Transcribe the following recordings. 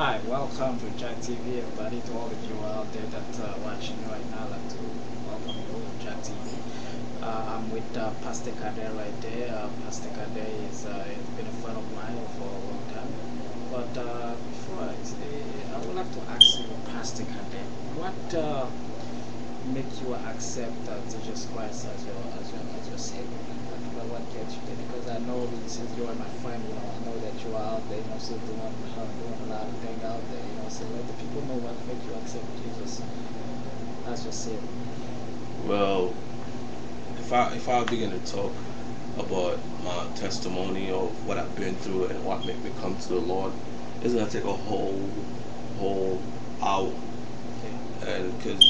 Hi, welcome to Jack TV, everybody, to all of you out there that watching right now. I'd like to welcome you to Jack TV. I'm with Pastor Cadet right there. Pastor Cadet is has been a friend of mine for a long time. But before I say, I would like to ask you, Pastor Cadet, what make you accept Jesus Christ as your Savior? What gets you there? Because I know since you are my friend, I know that you are out there, still doing a lot of things out there, so let the people know what make you accept Jesus as your Savior. Well, if I begin to talk about my testimony of what I've been through and what made me come to the Lord, it's gonna take a whole hour, Okay. and because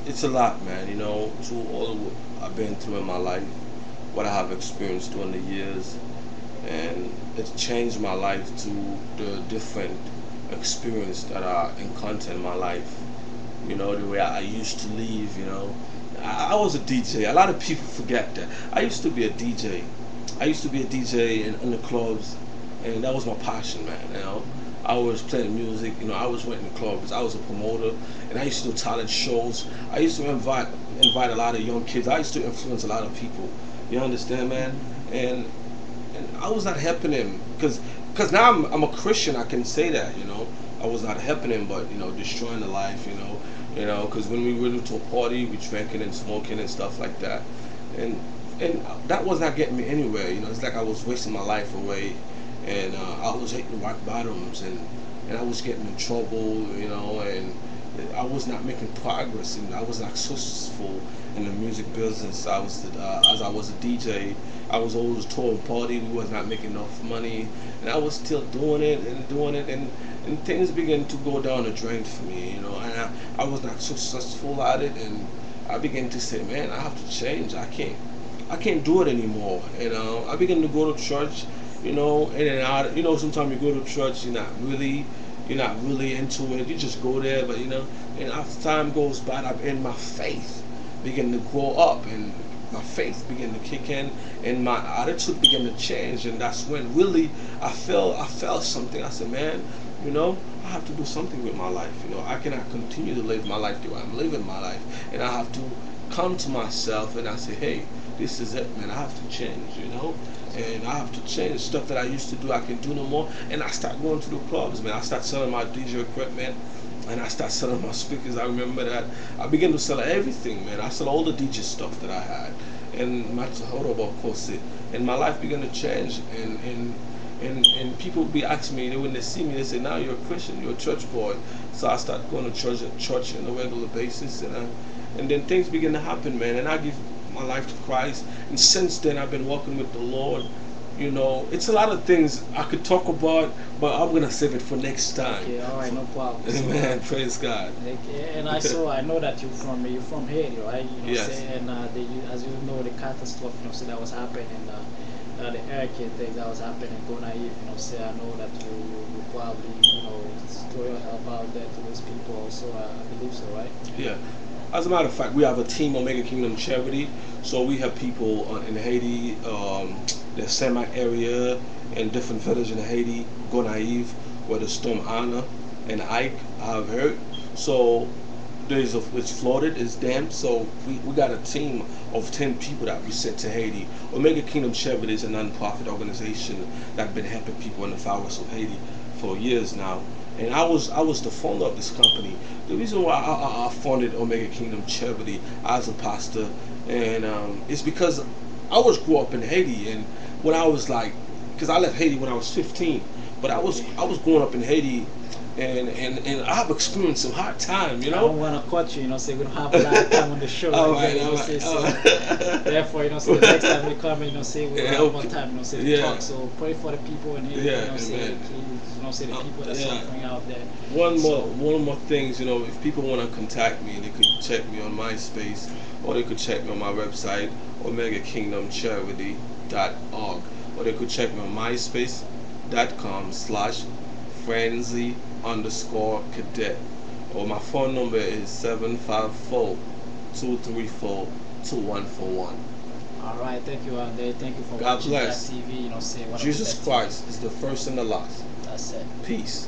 it's a lot, man. To all of what I've been through in my life, what I have experienced during the years, and it's changed my life to the different experience that I encounter in my life. The way I used to live. I was a DJ. A lot of people forget that. I used to be a DJ. I used to be a DJ in the clubs, and that was my passion, man. I was playing music. I was went in the clubs. I was a promoter, and I used to do talent shows. I used to invite a lot of young kids. I used to influence a lot of people. You understand, man? And I was not helping him because now I'm a Christian. I can say that. I was not helping him, but destroying the life. Because when we went to a party, we drinking and smoking and stuff like that, and that was not getting me anywhere. It's like I was wasting my life away, and I was hitting rock bottoms, and I was getting in trouble. And I was not making progress, and I was not successful in the music business. As I was a DJ, I was always touring party. We was not making enough money, and I was still doing it, and things began to go down the drain for me. And I was not successful at it, and I began to say, man, I have to change. I can't do it anymore. And I began to go to church, in and out. Sometimes you go to church, you're not really into it. You just go there, but and after time goes by, and my faith began to grow up, and my faith began to kick in, and my attitude began to change, and that's when really I felt something. I said, man, I have to do something with my life. I cannot continue to live my life the way I'm living my life, and I have to come to myself, and I say, hey, this is it, man. I have to change, and I have to change stuff that I used to do. I can do no more, and I start going to the clubs, man. I start selling my DJ equipment, and I start selling my speakers. I remember that I began to sell everything, man. I sell all the DJ stuff that I had, and my and my life began to change, and people would be asking me, when they see me, they say, now you're a Christian, you're a church boy. So I start going to church on a regular basis, and then things begin to happen, man, and I give my life to Christ, and since then I've been walking with the Lord. It's a lot of things I could talk about, but I'm gonna save it for next time. Okay, all right, no problem. Amen. Praise God. Okay, and I know that you're from Haiti, right? Yes. And as you know, the catastrophe, that was happening, the hurricane thing that was happening in Gonaïve, I know that you probably, throw your help out there to those people also. I believe so, right? Yeah. As a matter of fact, we have a team, Omega Kingdom Charity. So we have people in Haiti, the Samak area, and different villages in Haiti, Gonaïve, where the storm Anna and Ike have hurt. So it's flooded, it's dammed. So we got a team of 10 people that we sent to Haiti. Omega Kingdom Charity is a non-profit organization that's been helping people in the fires of Haiti for years now. And I was the founder of this company. The reason why I founded Omega Kingdom Charity as a pastor, and it's because I grew up in Haiti, and when I was because I left Haiti when I was 15, but I was growing up in Haiti, and I have experienced some hard time, I don't want to cut you, say we don't have a lot of time on the show. All right, so therefore, the next time we come, say we have more time, to talk. So pray for the people in here, the people that's suffering out there. One more things, if people want to contact me, they could check me on MySpace, or they could check me on my website, OmegaKingdomCharity.org, or they could check me on MySpace.com/Frenzy_Cadet, or my phone number is 754-234-2141. All right, thank you, Andre. Thank you for God watching bless. that TV. Jesus Christ is the first and the last. That's it. Peace.